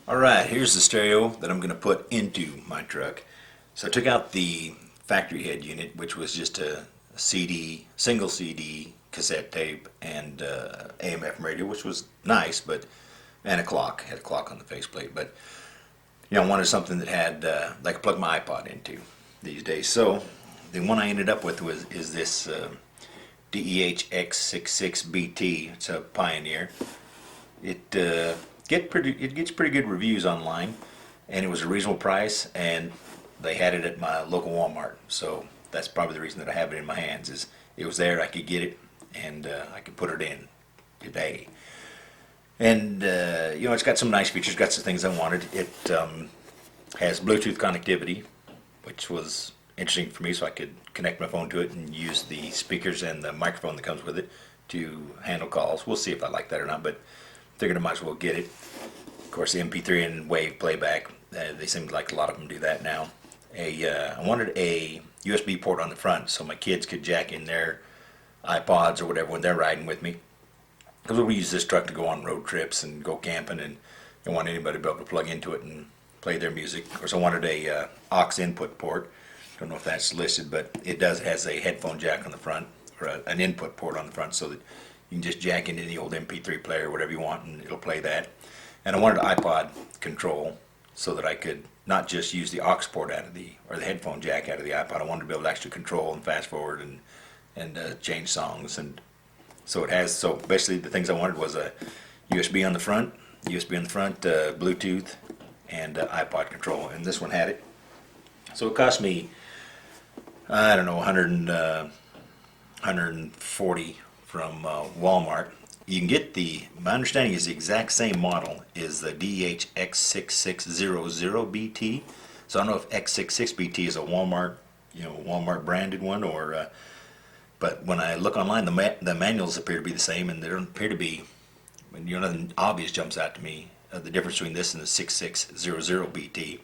Alright, here's the stereo that I'm going to put into my truck. So I took out the factory head unit, which was just a CD, single CD cassette tape and AM/FM radio, which was nice, but and a clock, had a clock on the faceplate. But I wanted something that had that I could plug my iPod into these days. So the one I ended up with is this DEH-X66BT. It's a Pioneer. It gets pretty good reviews online, and it was a reasonable price, and they had it at my local Walmart. So that's probably the reason that I have it in my hands. Is it was there, I could get it, and I could put it in today. And it's got some nice features, got some things I wanted. It has Bluetooth connectivity, which was interesting for me, so I could connect my phone to it and use the speakers and the microphone that comes with it to handle calls. We'll see if I like that or not, but figured I might as well get it. Of course, the MP3 and WAV playback, they seem like a lot of them do that now. I wanted a USB port on the front so my kids could jack in their iPods or whatever when they're riding with me. Because we use this truck to go on road trips and go camping, and I want anybody to be able to plug into it and play their music. Of course, I wanted a aux input port. Don't know if that's listed, but it has a headphone jack on the front, or an input port on the front, so that you can just jack into the old MP3 player or whatever you want, and it'll play that. And I wanted iPod control so that I could not just use the aux port out of the headphone jack out of the iPod. I wanted to be able to actually control and fast forward and change songs. And so basically the things I wanted was a USB on the front, Bluetooth, and iPod control. And this one had it. So it cost me, I don't know, 140 from Walmart. You can get my understanding is the exact same model is the DEH-X6600BT. So I don't know if X66BT is a Walmart branded one, or but when I look online, the manuals appear to be the same, and there don't appear to be, nothing obvious jumps out to me, the difference between this and the 6600BT.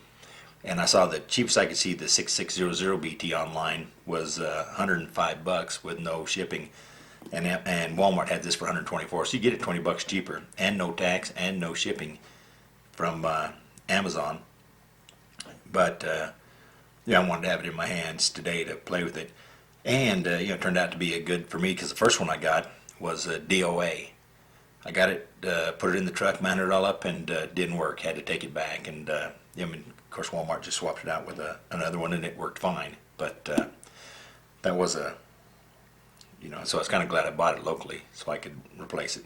And I saw the cheapest I could see, the 6600BT online, was $105 with no shipping, and Walmart had this for $124. So you get it $20 cheaper, and no tax and no shipping from Amazon. But I wanted to have it in my hands today to play with it, and it turned out to be a good for me, because the first one I got was a DOA. I got it, put it in the truck, mounted it all up, and didn't work. Had to take it back, and of course, Walmart just swapped it out with another one, and it worked fine. But that was so I was kind of glad I bought it locally so I could replace it.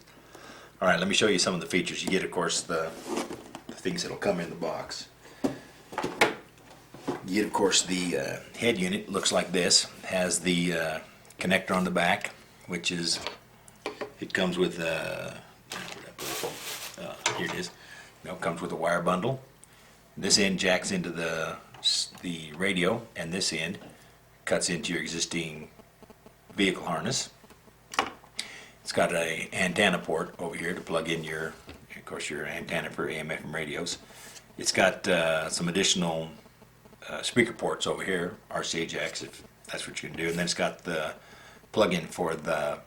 All right, let me show you some of the features. You get, of course, the things that'll come in the box. You get, of course, the head unit. Looks like this. Has the connector on the back, which is, it comes with here it is. It comes with a wire bundle. This end jacks into the radio, and this end cuts into your existing vehicle harness. It's got an antenna port over here to plug in your antenna for AM/FM radios. It's got some additional speaker ports over here, RCA jacks, if that's what you can do, and then it's got the plug-in for the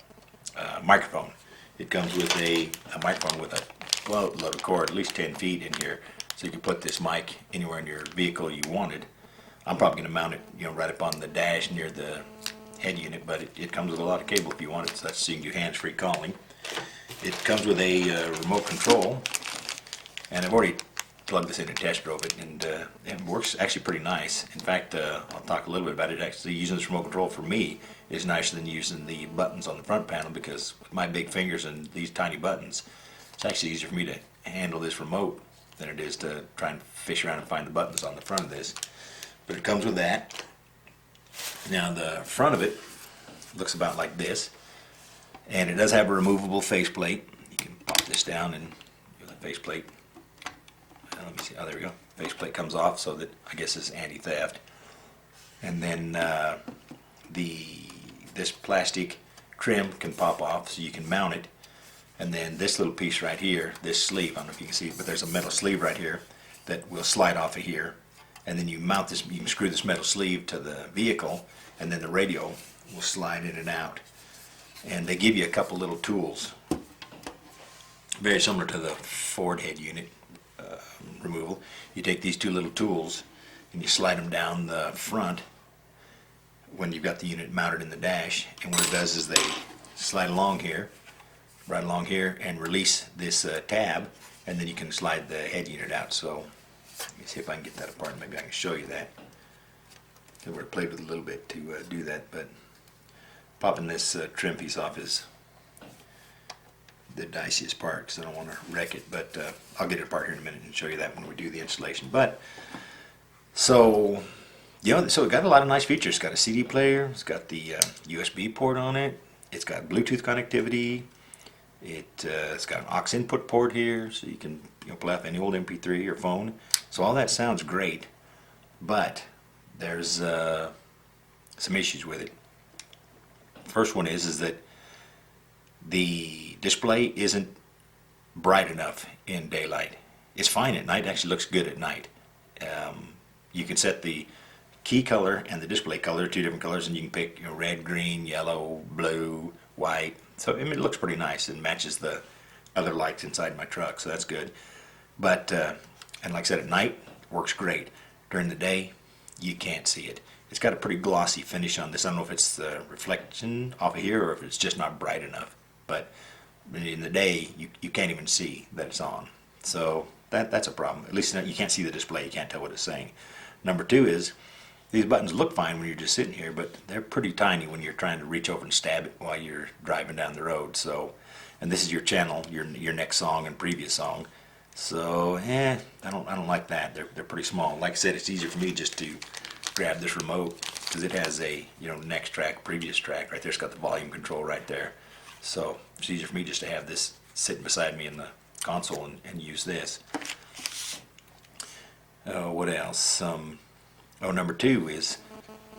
microphone. It comes with a microphone with a load of cord, at least 10 feet in here. So you can put this mic anywhere in your vehicle you wanted. I'm probably going to mount it, right up on the dash near the head unit, but it comes with a lot of cable if you want it, so you can do hands-free calling. It comes with a remote control, and I've already plugged this in and test drove it, and it works actually pretty nice. In fact, I'll talk a little bit about it. Actually, using this remote control for me is nicer than using the buttons on the front panel, because with my big fingers and these tiny buttons, it's actually easier for me to handle this remote than it is to try and fish around and find the buttons on the front of this. But it comes with that. Now the front of it looks about like this, and it does have a removable faceplate. You can pop this down and the faceplate. Let me see. Oh, there we go. Faceplate comes off, so that I guess it's anti-theft. And then this plastic trim can pop off, so you can mount it. And then this little piece right here, this sleeve, I don't know if you can see it, but there's a metal sleeve right here that will slide off of here. And then you mount this, you can screw this metal sleeve to the vehicle, and then the radio will slide in and out. And they give you a couple little tools, very similar to the Ford head unit. removal. You take these two little tools and you slide them down the front when you've got the unit mounted in the dash, and what it does is they slide along here, right along here, and release this tab, and then you can slide the head unit out. So let me see if I can get that apart. Maybe I can show you that. I would have played with it a little bit to do that, but popping this trim piece off is the diciest part because I don't want to wreck it, but I'll get it apart here in a minute and show you that when we do the installation. But so, you know, so it got a lot of nice features. It's got a CD player, it's got the USB port on it, it's got Bluetooth connectivity, it's got an aux input port here, so you can, you know, play off any old MP3 or phone. So all that sounds great, but there's some issues with it. First one is that the display isn't bright enough in daylight. It's fine at night. It actually looks good at night. You can set the key color and the display color, two different colors, and you can pick, you know, red, green, yellow, blue, white. So I mean, it looks pretty nice and matches the other lights inside my truck, so that's good. But and like I said, at night it works great. During the day, you can't see it. It's got a pretty glossy finish on this. I don't know if it's the reflection off of here or if it's just not bright enough. But in the day, you can't even see that it's on. So that's a problem. At least you can't see the display. You can't tell what it's saying. Number two is, these buttons look fine when you're just sitting here, but they're pretty tiny when you're trying to reach over and stab it while you're driving down the road. So, and this is your channel, your next song and previous song. So, I don't like that. They're pretty small. Like I said, it's easier for me just to grab this remote because it has a, you know, next track, previous track right there. It's got the volume control right there. So it's easier for me just to have this sitting beside me in the console and use this. What else? Number two is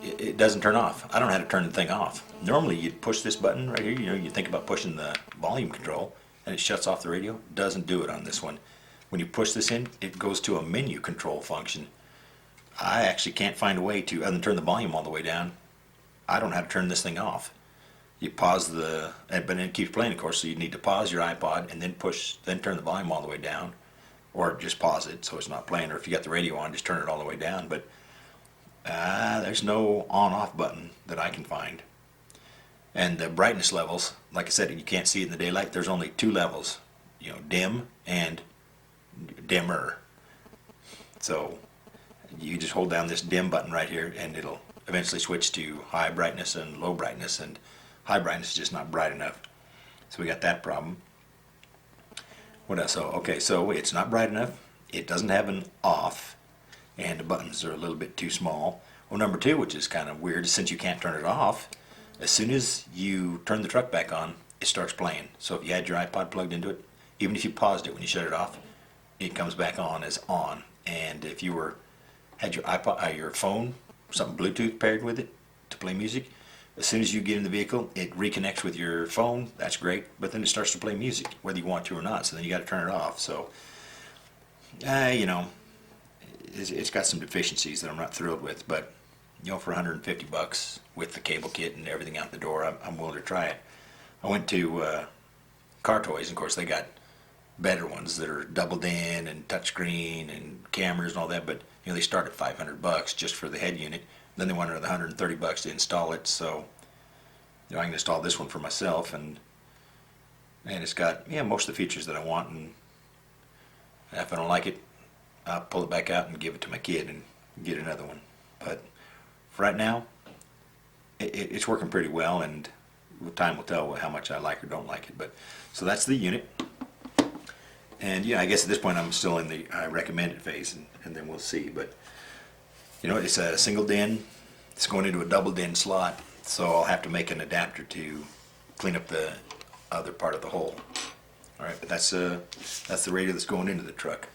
it doesn't turn off. I don't know how to turn the thing off. Normally you'd push this button right here. You know, you think about pushing the volume control and it shuts off the radio. It doesn't do it on this one. When you push this in, it goes to a menu control function. I actually can't find a way to, other than turn the volume all the way down, I don't know how to turn this thing off. You pause but then it keeps playing, of course, so you need to pause your iPod and then turn the volume all the way down, or just pause it so it's not playing, or if you got the radio on, just turn it all the way down. But there's no on-off button that I can find. And the brightness levels, like I said, you can't see it in the daylight. There's only two levels, you know, dim and dimmer. So you just hold down this dim button right here and it'll eventually switch to high brightness and low brightness, and high brightness is just not bright enough. So we got that problem. What else? Okay, so it's not bright enough. It doesn't have an off, and the buttons are a little bit too small. Well, number two, which is kind of weird, since you can't turn it off, as soon as you turn the truck back on, it starts playing. So if you had your iPod plugged into it, even if you paused it when you shut it off, it comes back on as on. And if you had your iPod, your phone, something Bluetooth paired with it to play music, as soon as you get in the vehicle, it reconnects with your phone. That's great, but then it starts to play music, whether you want to or not. So then you got to turn it off. So, you know, it's got some deficiencies that I'm not thrilled with. But you know, for $150 with the cable kit and everything out the door, I'm willing to try it. I went to Car Toys, and of course they got better ones that are doubled in and touchscreen and cameras and all that. But you know, they start at $500 just for the head unit. Then they want another $130 to install it. So you know, I can install this one for myself, and it's got, yeah, most of the features that I want. And if I don't like it, I'll pull it back out and give it to my kid and get another one. But for right now, it's working pretty well, and time will tell how much I like or don't like it. But so that's the unit. And yeah, I guess at this point I'm still in the I recommend it phase, and then we'll see. But you know, it's a single DIN. It's going into a double DIN slot, so I'll have to make an adapter to clean up the other part of the hole. All right, but that's the radio that's going into the truck.